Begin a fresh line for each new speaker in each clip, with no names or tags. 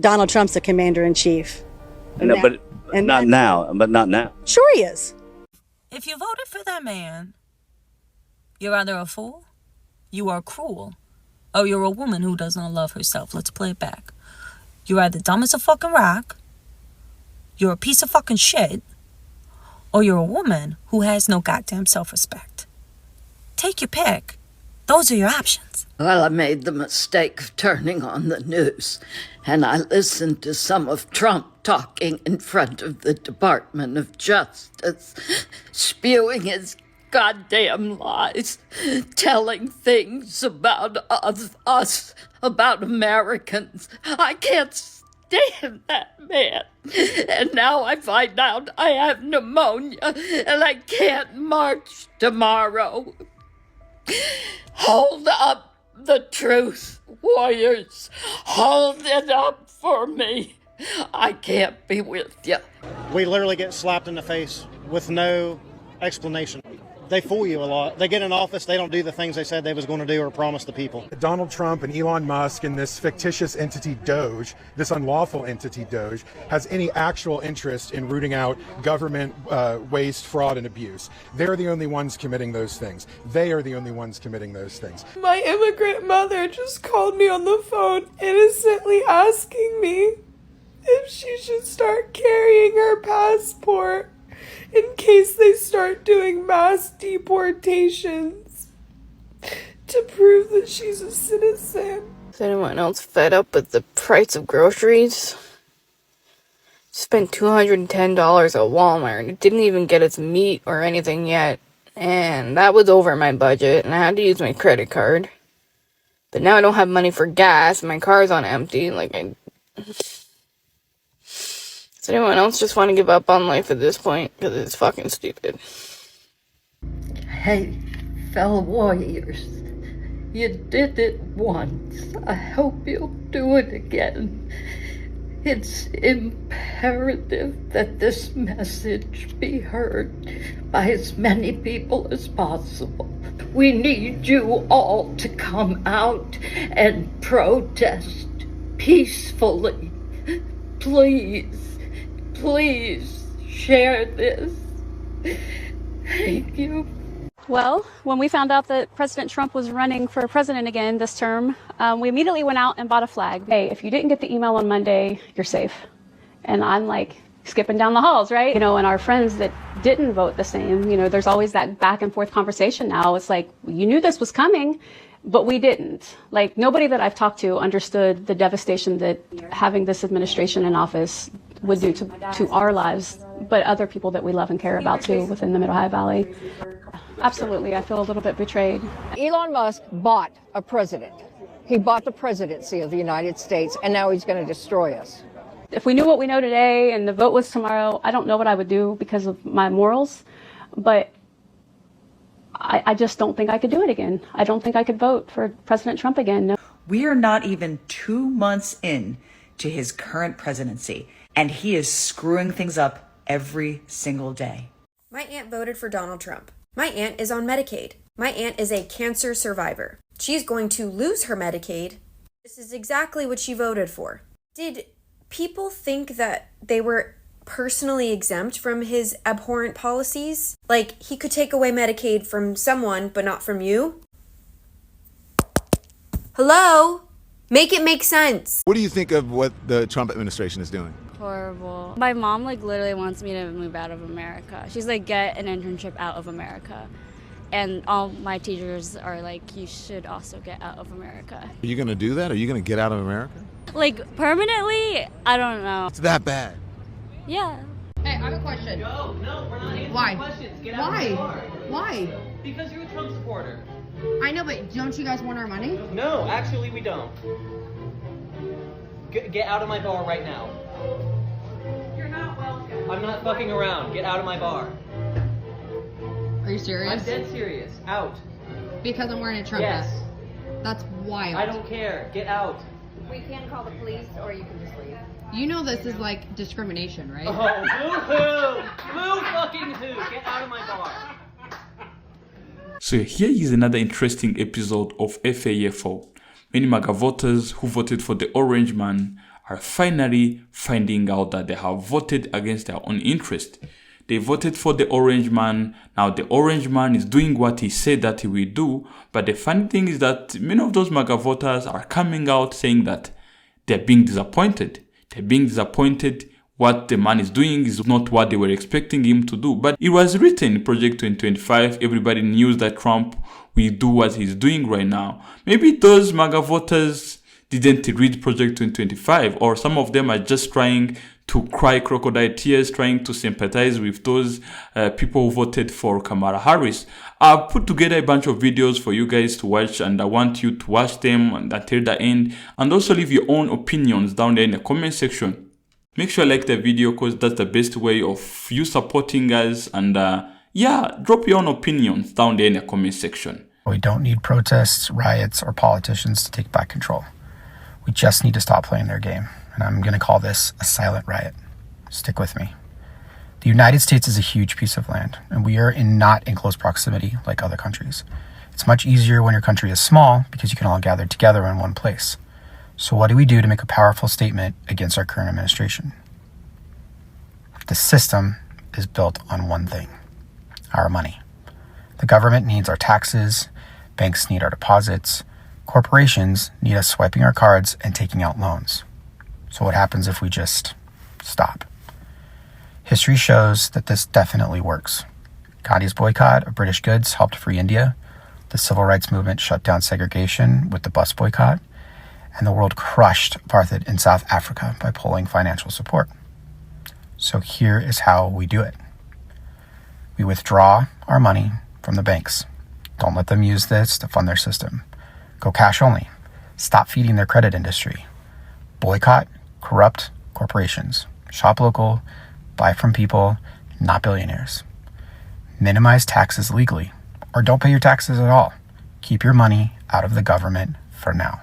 Donald Trump's the commander-in-chief.
No, but not now. But not now.
Sure he is.
If you voted for that man, you're either a fool, you are cruel, or you're a woman who does not love herself. Let's play it back. You're either dumb as a fucking rock, you're a piece of fucking shit, or you're a woman who has no goddamn self-respect. Take your pick. Those are your options.
Well, I made the mistake of turning on the news, and I listened to some of Trump talking in front of the Department of Justice, spewing his goddamn lies, telling things about us, about Americans. I can't stand that man. And now I find out I have pneumonia, and I can't march tomorrow. Hold up the truth, warriors. Hold it up for me. I can't be with you.
We literally get slapped in the face with no explanation. They fool you a lot. They get in office, they don't do the things they said they was going to do or promise the people.
Donald Trump and Elon Musk and this fictitious entity Doge, this unlawful entity Doge, has any actual interest in rooting out government waste, fraud, and abuse. They're the only ones committing those things. They are the only ones committing those things.
My immigrant mother just called me on the phone, innocently asking me if she should start carrying her passport in case they start doing mass deportations to prove that she's a citizen.
Is anyone else fed up with the price of groceries? Spent $210 at Walmart. It didn't even get its meat or anything yet. And that was over my budget, and I had to use my credit card. But now I don't have money for gas, my car's on empty. Does anyone else just want to give up on life at this point? Because it's fucking stupid.
Hey, fellow warriors, you did it once. I hope you'll do it again. It's imperative that this message be heard by as many people as possible. We need you all to come out and protest peacefully. Please share this. Thank you.
Well, when we found out that President Trump was running for president again this term, we immediately went out and bought a flag. Hey, if you didn't get the email on Monday, you're safe. And I'm like skipping down the halls, right? And our friends that didn't vote the same, there's always that back and forth conversation now. It's like, you knew this was coming, but we didn't. Like, nobody that I've talked to understood the devastation that having this administration in office would do to our lives, but other people that we love and care about too within the Mid-Ohio Valley. Absolutely, I feel a little bit betrayed.
Elon Musk bought a president. He bought the presidency of the United States, and now he's going to destroy us.
If we knew what we know today and the vote was tomorrow, I don't know what I would do because of my morals, but I just don't think I could do it again. I don't think I could vote for President Trump again. No.
We are not even 2 months in to his current presidency, and he is screwing things up every single day.
My aunt voted for Donald Trump. My aunt is on Medicaid. My aunt is a cancer survivor. She's going to lose her Medicaid. This is exactly what she voted for. Did people think that they were personally exempt from his abhorrent policies? Like, he could take away Medicaid from someone, but not from you? Hello? Make it make sense.
What do you think of what the Trump administration is doing?
Horrible. My mom literally wants me to move out of America. She's like, get an internship out of America. And all my teachers are like, you should also get out of America.
Are you going to do that? Are you going to get out of America?
Like, permanently? I don't know.
It's that bad.
Yeah.
Hey, I have a question.
No, we're not answering
Why?
questions. Get out of the car.
Why?
Because you're a Trump supporter.
I know, but don't you guys want our money?
No, actually we don't. Get out of my bar right now.
You're not welcome.
I'm not fucking around. Get out of my bar.
Are you serious?
I'm dead serious. Out.
Because I'm wearing a Trump
Yes.
vest. That's wild.
I don't care. Get out.
We can call the police, or you can just leave.
You know this is like discrimination, right?
Oh, boo-hoo! Boo fucking who! Get out of my bar.
So here is another interesting episode of FAFO. Many MAGA voters who voted for the orange man are finally finding out that they have voted against their own interest. They voted for the orange man. Now the orange man is doing what he said that he will do. But the funny thing is that many of those MAGA voters are coming out saying that they're being disappointed. They're being disappointed. What the man is doing is not what they were expecting him to do. But it was written in Project 2025. Everybody knew that Trump will do what he's doing right now. Maybe those MAGA voters didn't read Project 2025, or some of them are just trying to cry crocodile tears, trying to sympathize with those people who voted for Kamala Harris. I've put together a bunch of videos for you guys to watch, and I want you to watch them until the end, and also leave your own opinions down there in the comment section. Make sure you like the video, because that's the best way of you supporting us, and yeah, drop your own opinions down there in the comment section.
We don't need protests, riots, or politicians to take back control. We just need to stop playing their game. And I'm going to call this a silent riot. Stick with me. The United States is a huge piece of land, and we are not in close proximity like other countries. It's much easier when your country is small because you can all gather together in one place. So what do we do to make a powerful statement against our current administration? The system is built on one thing: our money. The government needs our taxes, banks need our deposits, corporations need us swiping our cards and taking out loans. So what happens if we just stop? History shows that this definitely works. Gandhi's boycott of British goods helped free India. The civil rights movement shut down segregation with the bus boycott. And the world crushed apartheid in South Africa by pulling financial support. So here is how we do it. We withdraw our money from the banks. Don't let them use this to fund their system. Go cash only. Stop feeding their credit industry. Boycott corrupt corporations. Shop local. Buy from people, not billionaires. Minimize taxes legally, or don't pay your taxes at all. Keep your money out of the government for now.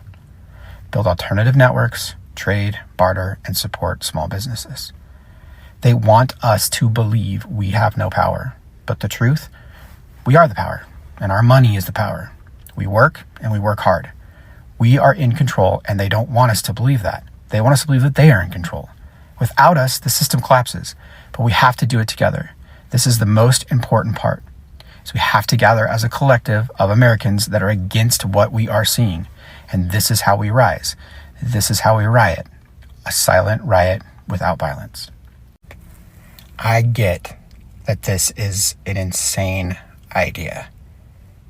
Build alternative networks, trade, barter, and support small businesses. They want us to believe we have no power. But the truth, we are the power, and our money is the power. We work, and we work hard. We are in control, and they don't want us to believe that. They want us to believe that they are in control. Without us, the system collapses, but we have to do it together. This is the most important part. So we have to gather as a collective of Americans that are against what we are seeing. And this is how we rise. This is how we riot. A silent riot without violence. I get that this is an insane idea.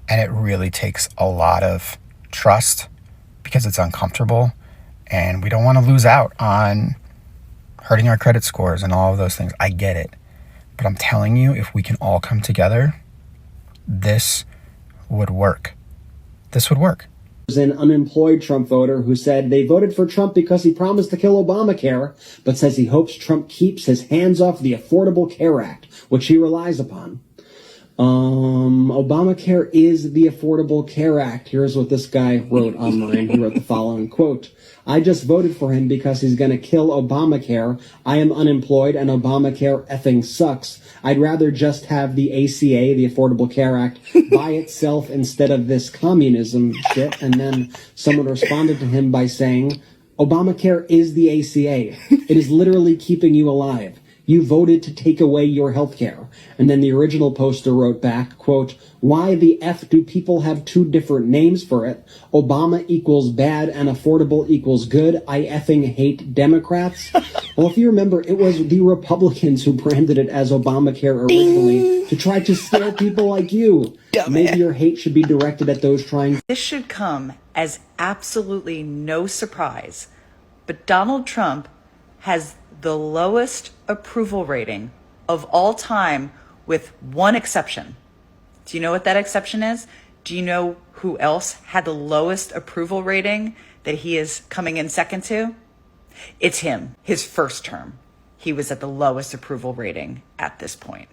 And it really takes a lot of trust because it's uncomfortable. And we don't want to lose out on hurting our credit scores and all of those things. I get it. But I'm telling you, if we can all come together, this would work. This would work.
There's an unemployed Trump voter who said they voted for Trump because he promised to kill Obamacare, but says he hopes Trump keeps his hands off the Affordable Care Act, which he relies upon. Obamacare is the Affordable Care Act. Here's what this guy wrote online. He wrote the following, quote, "I just voted for him because he's going to kill Obamacare. I am unemployed and Obamacare effing sucks. I'd rather just have the ACA, the Affordable Care Act, by itself instead of this communism shit." And then someone responded to him by saying, "Obamacare is the ACA. It is literally keeping you alive. You voted to take away your health care." And then the original poster wrote back, quote, "Why the F do people have two different names for it? Obama equals bad and affordable equals good. I effing hate Democrats." Well, if you remember, it was the Republicans who branded it as Obamacare originally to try to scare people like you. Maybe your hate should be directed at those trying.
This should come as absolutely no surprise, but Donald Trump has the lowest approval rating of all time, with one exception. Do you know what that exception is? Do you know who else had the lowest approval rating that he is coming in second to? It's him. His first term, he was at the lowest approval rating at this point.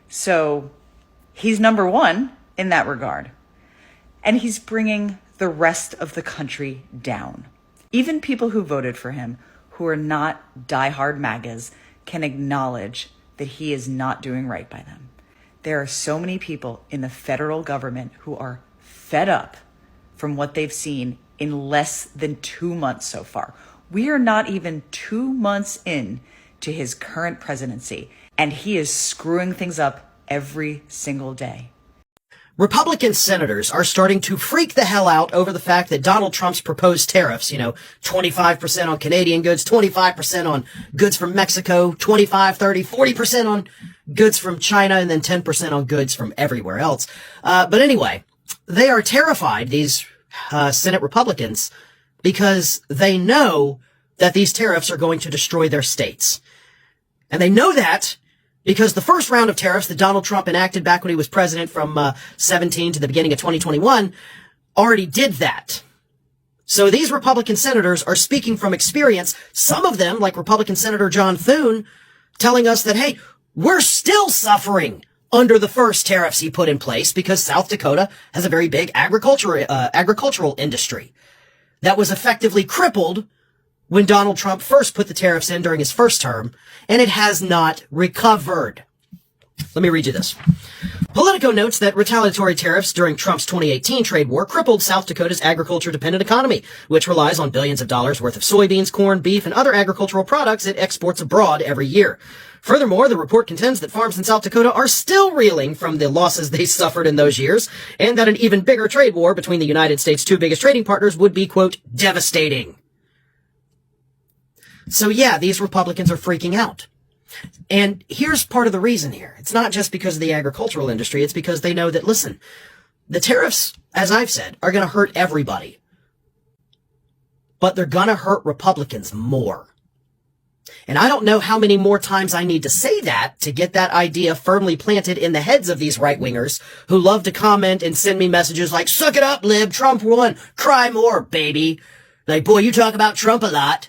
So he's number one in that regard. And he's bringing the rest of the country down. Even people who voted for him, who are not diehard MAGAs, can acknowledge that he is not doing right by them. There are so many people in the federal government who are fed up from what they've seen in less than 2 months so far. We are not even 2 months in to his current presidency, and he is screwing things up every single day.
Republican senators are starting to freak the hell out over the fact that Donald Trump's proposed tariffs, 25% on Canadian goods, 25% on goods from Mexico, 25, 30, 40% on goods from China, and then 10% on goods from everywhere else. But anyway, they are terrified, these Senate Republicans, because they know that these tariffs are going to destroy their states. And they know that because the first round of tariffs that Donald Trump enacted back when he was president from 17 to the beginning of 2021 already did that. So these Republican senators are speaking from experience, some of them, like Republican Senator John Thune, telling us that, hey, we're still suffering under the first tariffs he put in place because South Dakota has a very big agricultural industry that was effectively crippled when Donald Trump first put the tariffs in during his first term, and it has not recovered. Let me read you this. Politico notes that retaliatory tariffs during Trump's 2018 trade war crippled South Dakota's agriculture-dependent economy, which relies on billions of dollars worth of soybeans, corn, beef, and other agricultural products it exports abroad every year. Furthermore, the report contends that farms in South Dakota are still reeling from the losses they suffered in those years, and that an even bigger trade war between the United States' two biggest trading partners would be, quote, devastating. So yeah, these Republicans are freaking out. And here's part of the reason here. It's not just because of the agricultural industry. It's because they know that, listen, the tariffs, as I've said, are going to hurt everybody. But they're going to hurt Republicans more. And I don't know how many more times I need to say that to get that idea firmly planted in the heads of these right-wingers who love to comment and send me messages like, suck it up, lib, Trump won, cry more, baby. Like, boy, you talk about Trump a lot.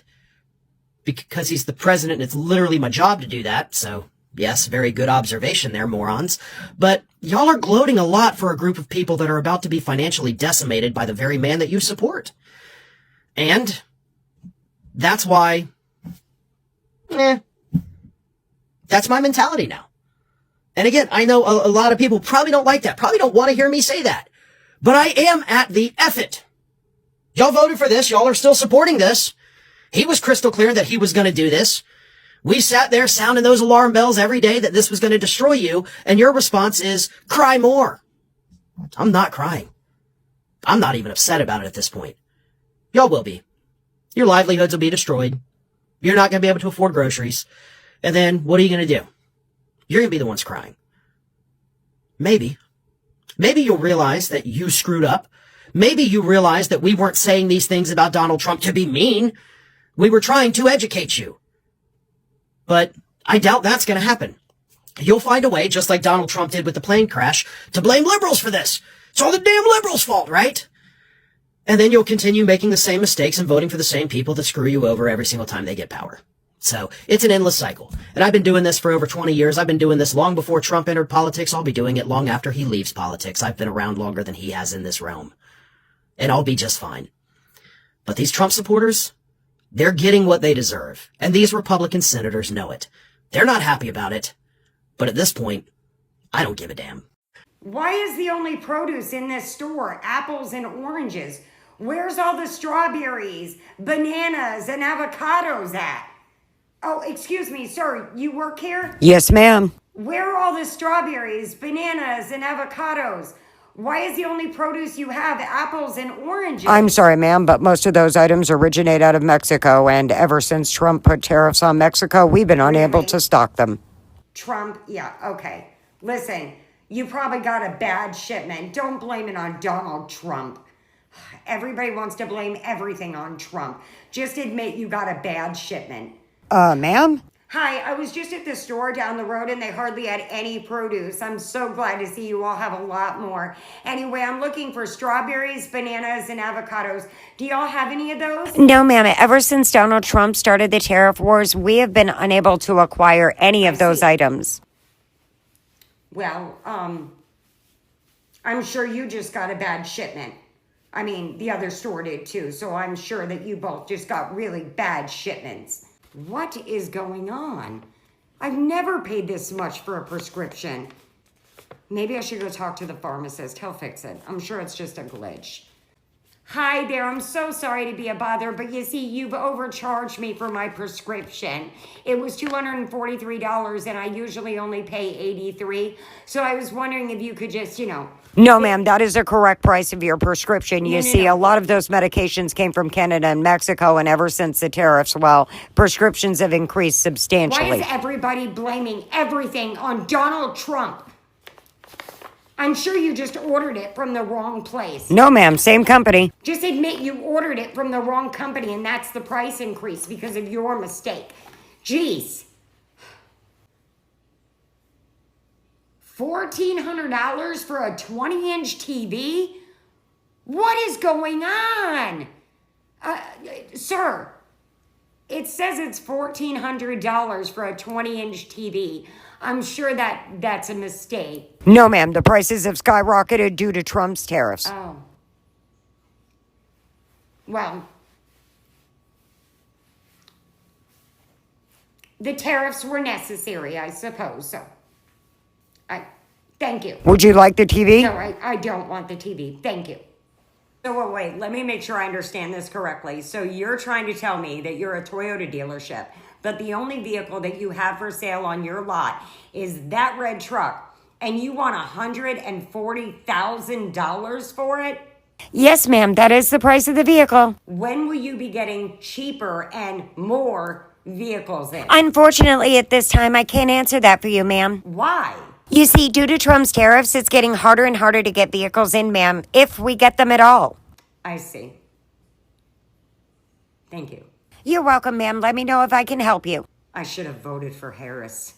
Because he's the president, and it's literally my job to do that. So, yes, very good observation there, morons. But y'all are gloating a lot for a group of people that are about to be financially decimated by the very man that you support. And that's why, that's my mentality now. And again, I know a lot of people probably don't like that, probably don't want to hear me say that. But I am at the F it. Y'all voted for this. Y'all are still supporting this. He was crystal clear that he was going to do this. We sat there sounding those alarm bells every day that this was going to destroy you, and your response is, cry more. I'm not crying. I'm not even upset about it at this point. Y'all will be. Your livelihoods will be destroyed. You're not going to be able to afford groceries. And then, what are you going to do? You're going to be the ones crying. Maybe. Maybe you'll realize that you screwed up. Maybe you realize that we weren't saying these things about Donald Trump to be mean. We were trying to educate you. But I doubt that's going to happen. You'll find a way, just like Donald Trump did with the plane crash, to blame liberals for this. It's all the damn liberals' fault, right? And then you'll continue making the same mistakes and voting for the same people that screw you over every single time they get power. So it's an endless cycle. And I've been doing this for over 20 years. I've been doing this long before Trump entered politics. I'll be doing it long after he leaves politics. I've been around longer than he has in this realm. And I'll be just fine. But these Trump supporters, they're getting what they deserve, and these Republican senators know it. They're not happy about it, but at this point, I don't give a damn.
Why is the only produce in this store apples and oranges? Where's all the strawberries, bananas, and avocados at? Oh, excuse me, sir, you work here?
Yes, ma'am.
Where are all the strawberries, bananas, and avocados? Why is the only produce you have apples and oranges?
I'm sorry, ma'am, but most of those items originate out of Mexico, and ever since Trump put tariffs on Mexico, we've been unable to stock them.
Trump, yeah, okay. Listen, you probably got a bad shipment. Don't blame it on Donald Trump. Everybody wants to blame everything on Trump. Just admit you got a bad shipment.
Ma'am?
Hi, I was just at the store down the road and they hardly had any produce. I'm so glad to see you all have a lot more. Anyway, I'm looking for strawberries, bananas, and avocados. Do y'all have any of those?
No, ma'am. Ever since Donald Trump started the tariff wars, we have been unable to acquire any of those items.
Well, I'm sure you just got a bad shipment. I mean, the other store did too, so I'm sure that you both just got really bad shipments. What is going on? I've never paid this much for a prescription. Maybe I should go talk to the pharmacist. He'll fix it. I'm sure it's just a glitch. Hi there, I'm so sorry to be a bother, but you see, you've overcharged me for my prescription. It was $243 and I usually only pay $83. So I was wondering if you could just,
No, ma'am, that is the correct price of your prescription. You
No,
see,
no.
a lot of those medications came from Canada and Mexico, and ever since the tariffs, well, prescriptions have increased
Why
substantially.
is everybody blaming everything on Donald Trump? I'm sure you just ordered it from the wrong place.
No, ma'am, same company.
Just admit you ordered it from the wrong company and that's the price increase because of your mistake. Jeez. $1,400 for a 20-inch TV? What is going on? Sir, it says it's $1,400 for a 20-inch TV. I'm sure that's a mistake.
No, ma'am, the prices have skyrocketed due to Trump's tariffs.
Oh. Well, the tariffs were necessary, I suppose. So, thank you.
Would you like the TV?
No, I don't want the TV. Thank you. So wait, let me make sure I understand this correctly. So you're trying to tell me that you're a Toyota dealership, but the only vehicle that you have for sale on your lot is that red truck, and you want $140,000 for it?
Yes, ma'am, that is the price of the vehicle.
When will you be getting cheaper and more vehicles in?
Unfortunately, at this time, I can't answer that for you, ma'am.
Why?
You see, due to Trump's tariffs, it's getting harder and harder to get vehicles in, ma'am, if we get them at all.
I see. Thank you.
You're welcome, ma'am. Let me know if I can help you.
I should have voted for Harris.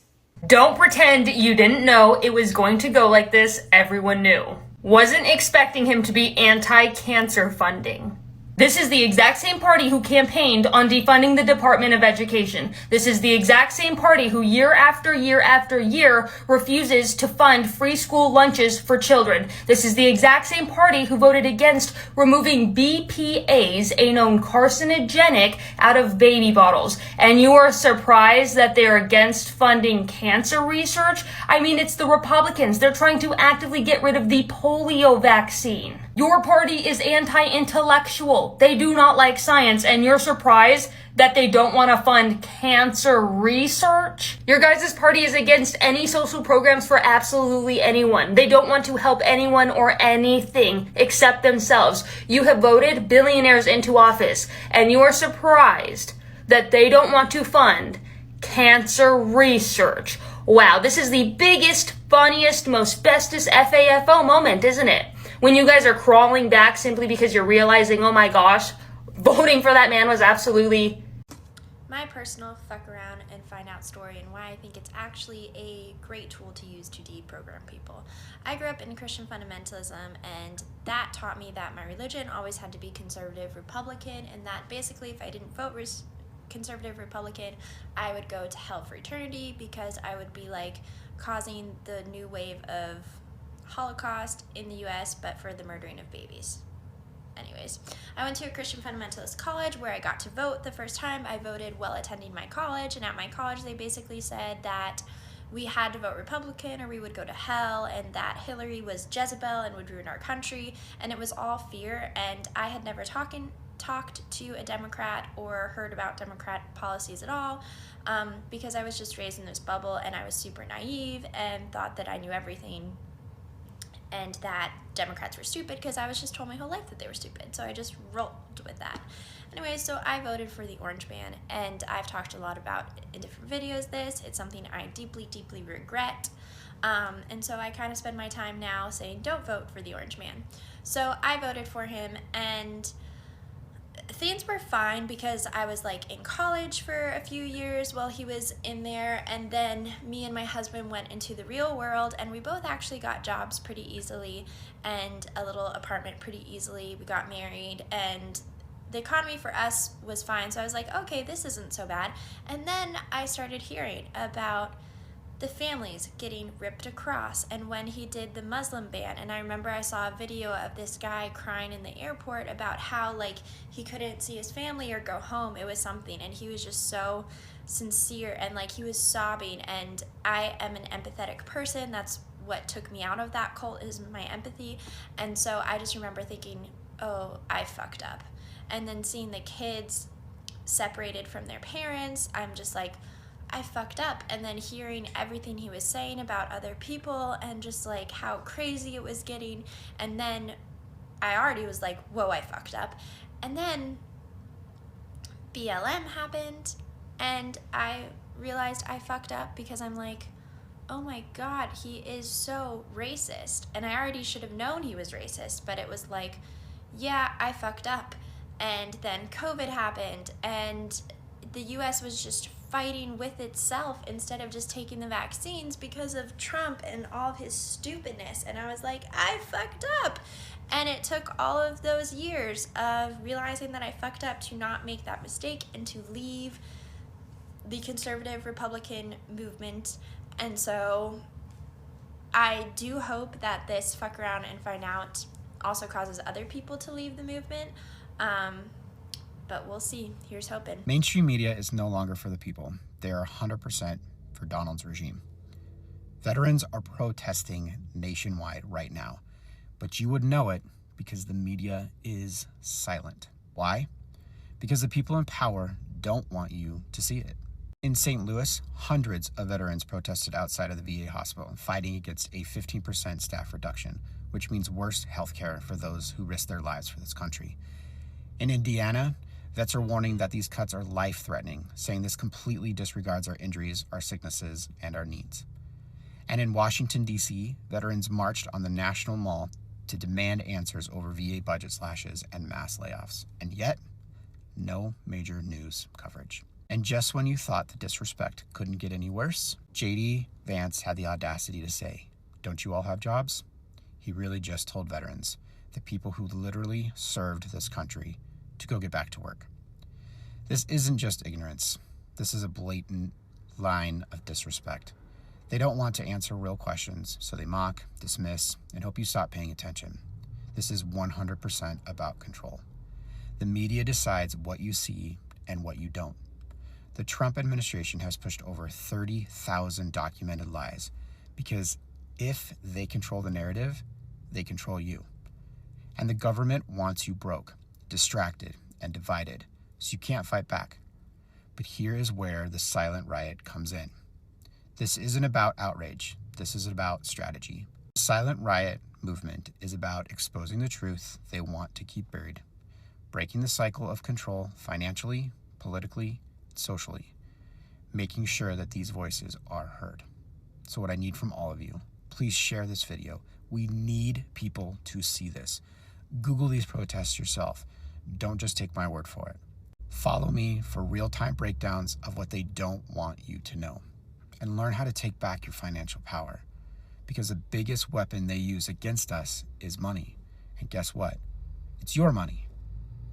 Don't pretend you didn't know it was going to go like this. Everyone knew. Wasn't expecting him to be anti-cancer funding. This is the exact same party who campaigned on defunding the Department of Education. This is the exact same party who year after year after year refuses to fund free school lunches for children. This is the exact same party who voted against removing BPAs, a known carcinogenic, out of baby bottles. And you are surprised that they're against funding cancer research? I mean, it's the Republicans. They're trying to actively get rid of the polio vaccine. Your party is anti-intellectual. They do not like science, and you're surprised that they don't want to fund cancer research? Your guys' party is against any social programs for absolutely anyone. They don't want to help anyone or anything except themselves. You have voted billionaires into office, and you are surprised that they don't want to fund cancer research. Wow, this is the biggest, funniest, most bestest FAFO moment, isn't it? When you guys are crawling back simply because you're realizing, oh my gosh, voting for that man was absolutely...
My personal fuck around and find out story and why I think it's actually a great tool to use to deprogram people. I grew up in Christian fundamentalism, and that taught me that my religion always had to be conservative Republican, and that basically if I didn't vote conservative Republican, I would go to hell for eternity because I would be like causing the new wave of Holocaust in the US, but for the murdering of babies. Anyways, I went to a Christian fundamentalist college where I got to vote the first time. I voted while attending my college, and at my college they basically said that we had to vote Republican or we would go to hell, and that Hillary was Jezebel and would ruin our country, and it was all fear. And I had never talked to a Democrat or heard about Democrat policies at all, because I was just raised in this bubble and I was super naive and thought that I knew everything and that Democrats were stupid because I was just told my whole life that they were stupid. So I just rolled with that. Anyway, so I voted for the Orange Man, and I've talked a lot about in different videos this. It's something I deeply, deeply regret. And so I kind of spend my time now saying, don't vote for the Orange Man. So I voted for him, and things were fine because I was like in college for a few years while he was in there, and then me and my husband went into the real world, and we both actually got jobs pretty easily and a little apartment pretty easily. We got married, and the economy for us was fine, so I was like, okay, this isn't so bad. And then I started hearing about the families getting ripped across, and when he did the Muslim ban, and I remember I saw a video of this guy crying in the airport about how like he couldn't see his family or go home. It was something, and he was just so sincere, and like he was sobbing, and I am an empathetic person. That's what took me out of that cult, is my empathy. And so I just remember thinking, oh, I fucked up. And then seeing the kids separated from their parents, I'm just like, I fucked up. And then hearing everything he was saying about other people and just like how crazy it was getting. And then I already was like, whoa, I fucked up. And then BLM happened and I realized I fucked up because I'm like, oh my God, he is so racist. And I already should have known he was racist, but it was like, yeah, I fucked up. And then COVID happened and the US was just fighting with itself instead of just taking the vaccines because of Trump and all of his stupidness. And I was like, I fucked up. And it took all of those years of realizing that I fucked up to not make that mistake and to leave the conservative Republican movement. And so I do hope that this fuck around and find out also causes other people to leave the movement. But we'll see. Here's hoping.
Mainstream media is no longer for the people. They are 100% for Donald's regime. Veterans are protesting nationwide right now, but you would know it because the media is silent. Why? Because the people in power don't want you to see it. In St. Louis, hundreds of veterans protested outside of the VA hospital, fighting against a 15% staff reduction, which means worse health care for those who risk their lives for this country. In Indiana, vets are warning that these cuts are life-threatening, saying this completely disregards our injuries, our sicknesses, and our needs. And in Washington, D.C., veterans marched on the National Mall to demand answers over VA budget slashes and mass layoffs. And yet, no major news coverage. And just when you thought the disrespect couldn't get any worse, J.D. Vance had the audacity to say, "Don't you all have jobs?" He really just told veterans, the people who literally served this country, to go get back to work. This isn't just ignorance. This is a blatant line of disrespect. They don't want to answer real questions, so they mock, dismiss, and hope you stop paying attention. This is 100% about control. The media decides what you see and what you don't. The Trump administration has pushed over 30,000 documented lies because if they control the narrative, they control you. And the government wants you broke, distracted, and divided, so you can't fight back. But here is where the silent riot comes in. This isn't about outrage. This is about strategy. The silent riot movement is about exposing the truth they want to keep buried, breaking the cycle of control financially, politically, socially, making sure that these voices are heard. So what I need from all of you, please share this video. We need people to see this. Google these protests yourself. Don't just take my word for it. Follow me for real-time breakdowns of what they don't want you to know. And learn how to take back your financial power. Because the biggest weapon they use against us is money. And guess what? It's your money.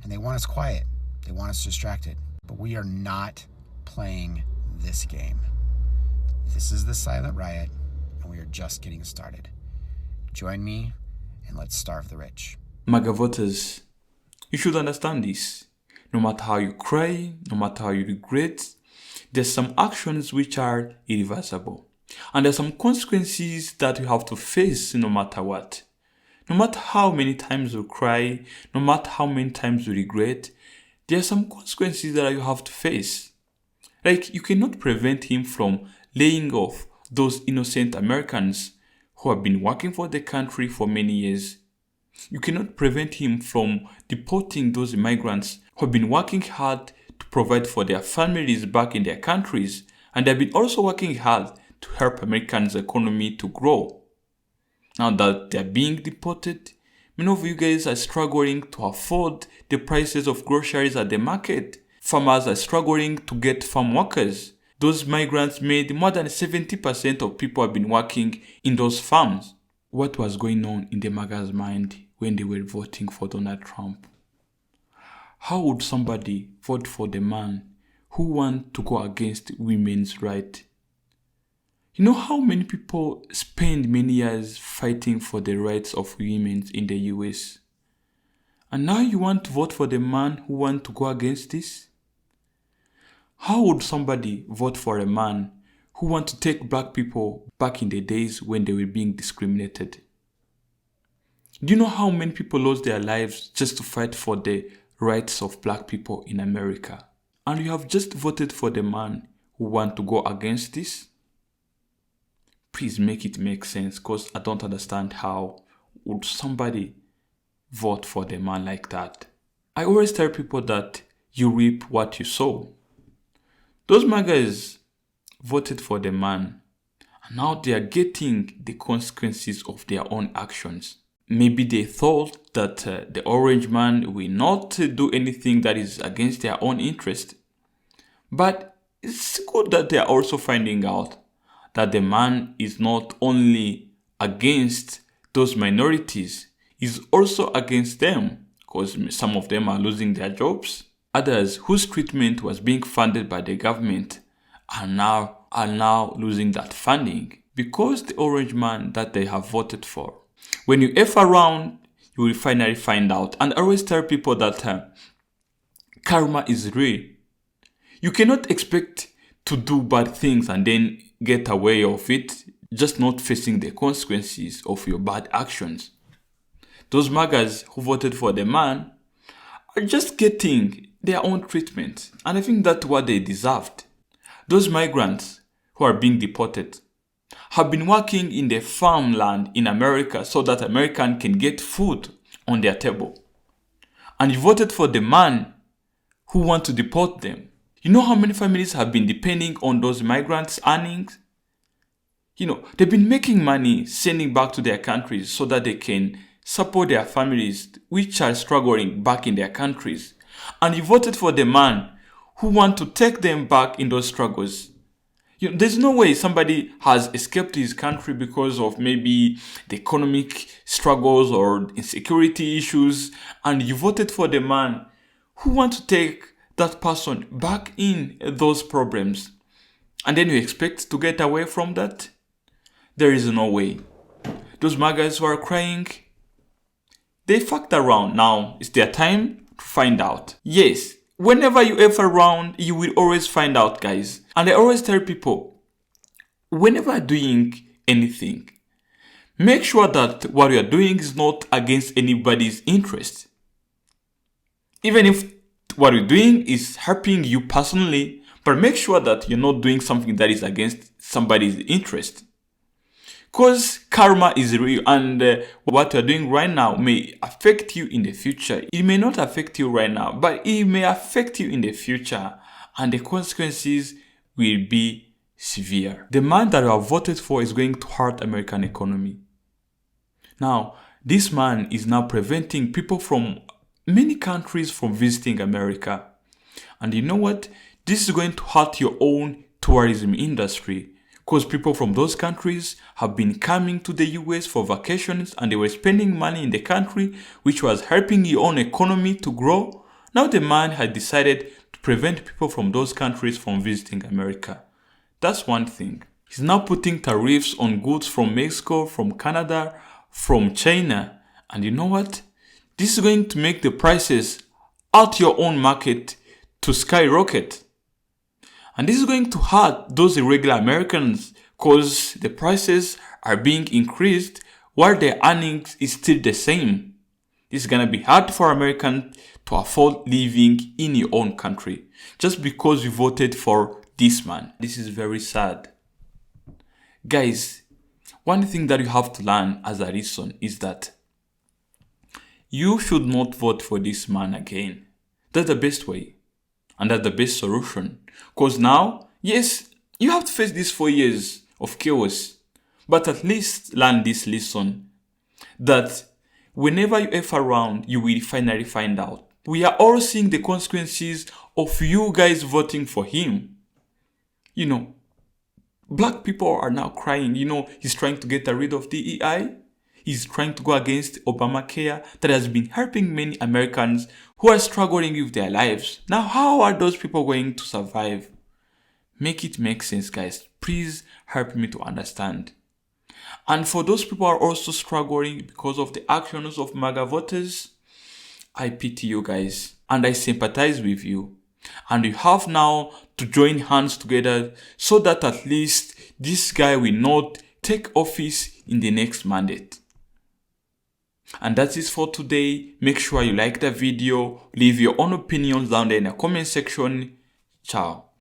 And they want us quiet. They want us distracted. But we are not playing this game. This is the silent riot, and we are just getting started. Join me, and let's starve the rich.
MAGA voters, you should understand this. No matter how you cry, no matter how you regret, there's some actions which are irreversible. And there's some consequences that you have to face no matter what. No matter how many times you cry, no matter how many times you regret, there are some consequences that you have to face. Like, you cannot prevent him from laying off those innocent Americans who have been working for the country for many years. You cannot prevent him from deporting those immigrants who have been working hard to provide for their families back in their countries, and they have been also working hard to help Americans' economy to grow. Now that they are being deported, many of you guys are struggling to afford the prices of groceries at the market. Farmers are struggling to get farm workers. Those migrants made more than 70% of people have been working in those farms. What was going on in the MAGA's mind when they were voting for Donald Trump? How would somebody vote for the man who wants to go against women's rights? You know how many people spend many years fighting for the rights of women in the US? And now you want to vote for the man who wants to go against this? How would somebody vote for a man who wants to take black people back in the days when they were being discriminated? Do you know how many people lost their lives just to fight for the rights of black people in America? And you have just voted for the man who wants to go against this? Please make it make sense, because I don't understand how would somebody vote for the man like that. I always tell people that you reap what you sow. Those MAGAs voted for the man, and now they are getting the consequences of their own actions. Maybe they thought that the orange man will not do anything that is against their own interest. But it's good that they are also finding out that the man is not only against those minorities, he's also against them, because some of them are losing their jobs. Others whose treatment was being funded by the government are now losing that funding because the orange man that they have voted for. When you F around, you will finally find out. And I always tell people that karma is real. You cannot expect to do bad things and then get away of it, just not facing the consequences of your bad actions. Those MAGAs who voted for the man are just getting their own treatment, and I think that's what they deserved. Those migrants who are being deported have been working in the farmland in America so that Americans can get food on their table. And you voted for the man who wants to deport them. You know how many families have been depending on those migrants' earnings? They've been making money, sending back to their countries so that they can support their families which are struggling back in their countries. And you voted for the man who wants to take them back in those struggles. There's no way somebody has escaped his country because of maybe the economic struggles or insecurity issues, and you voted for the man who wants to take that person back in those problems. And then you expect to get away from that? There is no way. Those MAGAs who are crying, they fucked around. Now it's their time to find out. Yes, whenever you F around, you will always find out, guys. And I always tell people, whenever doing anything, make sure that what you are doing is not against anybody's interest. Even if what you're doing is helping you personally, but make sure that you're not doing something that is against somebody's interest. Because karma is real, and what you're doing right now may affect you in the future. It may not affect you right now, but it may affect you in the future, and the consequences will be severe. The man that you have voted for is going to hurt American economy. Now, this man is now preventing people from many countries from visiting America. And you know what? This is going to hurt your own tourism industry, because people from those countries have been coming to the US for vacations and they were spending money in the country, which was helping your own economy to grow. Now the man had decided to prevent people from those countries from visiting America. That's one thing. He's now putting tariffs on goods from Mexico, from Canada, from China. And you know what? This is going to make the prices at your own market to skyrocket. And this is going to hurt those irregular Americans because the prices are being increased while their earnings is still the same. This is going to be hard for Americans to afford living in your own country just because you voted for this man. This is very sad. Guys, one thing that you have to learn as a reason is that you should not vote for this man again. That's the best way. And that's the best solution. Because now, yes, you have to face these 4 years of chaos. But at least learn this lesson. That whenever you F around, you will finally find out. We are all seeing the consequences of you guys voting for him. Black people are now crying. He's trying to get rid of DEI. He's trying to go against Obamacare that has been helping many Americans who are struggling with their lives. Now, how are those people going to survive? Make it make sense, guys. Please help me to understand. And for those people who are also struggling because of the actions of MAGA voters, I pity you guys and I sympathize with you. And you have now to join hands together so that at least this guy will not take office in the next mandate. And that is for today. Make sure you like the video, leave your own opinions down there in the comment section. Ciao.